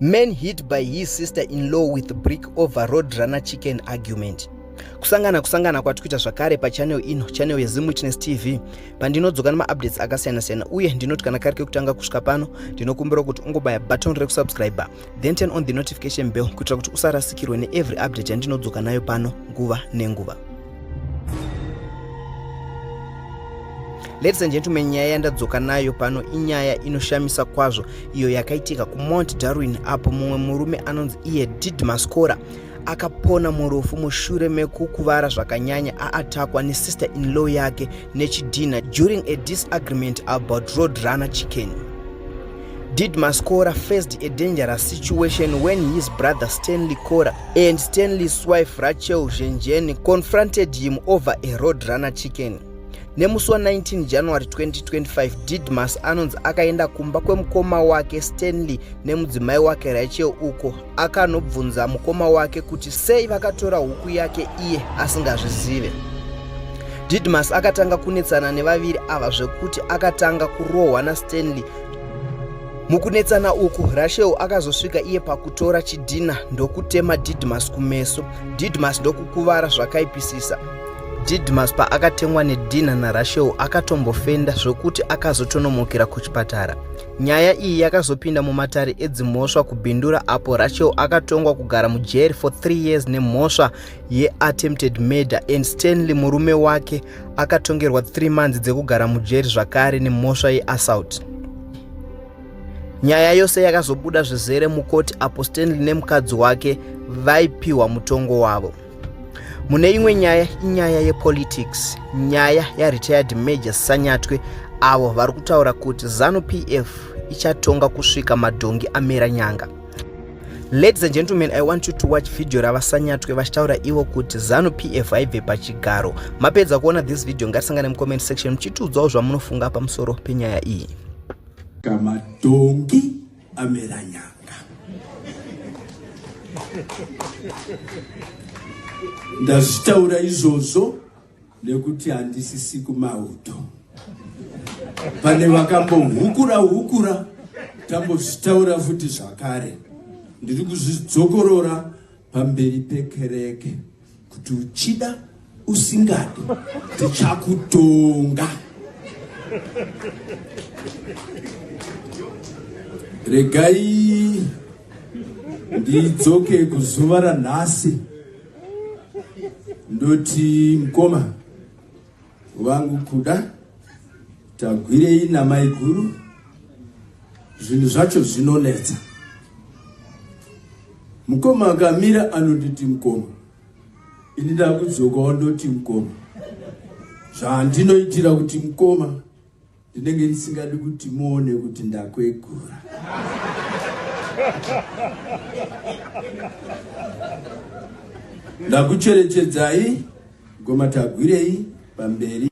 Man hit by his sister-in-law with brick over Roadrunner chicken argument. Kusangana kwatikuita zvakare pachannel ino, channel yeZimWitness TV, pandinodzoka nemaupdates akasiyana-siyana uye ndinoti kana kari kekutanga kusvika pano, ndinokumbira kuti ungobaya button rekusubscribe, then turn on the notification bell kuitira kuti usarasikirwe neevry update yandinodzoka nayo pano nguva nenguva. Ladies and gentlemen, nyaya yandadzoka nayo pano inyaya inoshamisa kwazvo iyo yakaitika kuMount Darwin, apo mumwe murume anonzi iye Didmus Kora akapona murofu mushure mekukuvara zvakanyanya aatakwa nesister-in-law yake nechidhina during a disagreement about Roadrunner chicken. Didmus Kora faced a dangerous situation when his brother Stanley Kora and Stanley's wife Rachel Zhenjeni confronted him over a Roadrunner chicken. Nemusi wa 19 January 2025, Didmus anonzi akaenda kumba kwemukoma wake Stanley nemudzimai wake Rachel uko akanobvunza mukoma wake kuti sei vakatora huku yake iye asingazvizive. Didmus akatanga kunetsana nevaviri ava zvekuti akatanga kurohwa naStanley. Mukunetsana uku, Rachel akazosvika iye pakutora chidhina ndokutema Didmus kumeso. Didmus ndokukuvara zvakaipisisa. Didmus paakatemwa nedhina naRachel akatombofenda zvokuti akazotonomokera kuchipatara. Nyaya iyi yakazopinda mumatare edzimhosva kubhindura apo Rachel akatongwa kugara mujeri for 3 years nemhosva yeattempted murder and Stanley murume wake akatongerwa 3 months dzekugara mujeri zvakare nemhosva yeassault. Nyaya yose yakazobuda zvizere mukoti apo Stanley nemukadzi wake vaipiwa mutongo wavo. Mune imwe nyaya inyaya yepolitics, nyaya yaretired Major Sanyatwe avo vari kutaura kuti ZANU-PF ichatonga kusvika madhongi amera nyanga. Ladies and gentlemen, I want you to watch video rava Sanyatwe vachitaura ivo kuti ZANU-PF haibve pachigaro. Mapedza kuona this video ngatisangane mucomment section muchitiudzawo zvamunofunga pamusoro penyaya iyi. Madhongi amera nyanga. Ndazvitaura izvozvo nekuti handisisi kumauto. Pane vakambohukura tambozvitaura futi zvakare. Ndiri kuzvidzokorora pamberi pekereke kuti uchida usingadi tichakutonga. Regai ndidzoke kuzuva ranhasi ndoti mukoma wangu kuda tagwirei namai guru, zvinhu zvacho zvinonetsa. Mukoma akamira anonditi mukoma, ini ndakudzokawo ndoti mukoma. Zvandinoitira kuti mukoma ndinenge ndisingadi kuti muone kuti ndakwegura. Ndakucherechedzai ngoma tagwirei pamberi.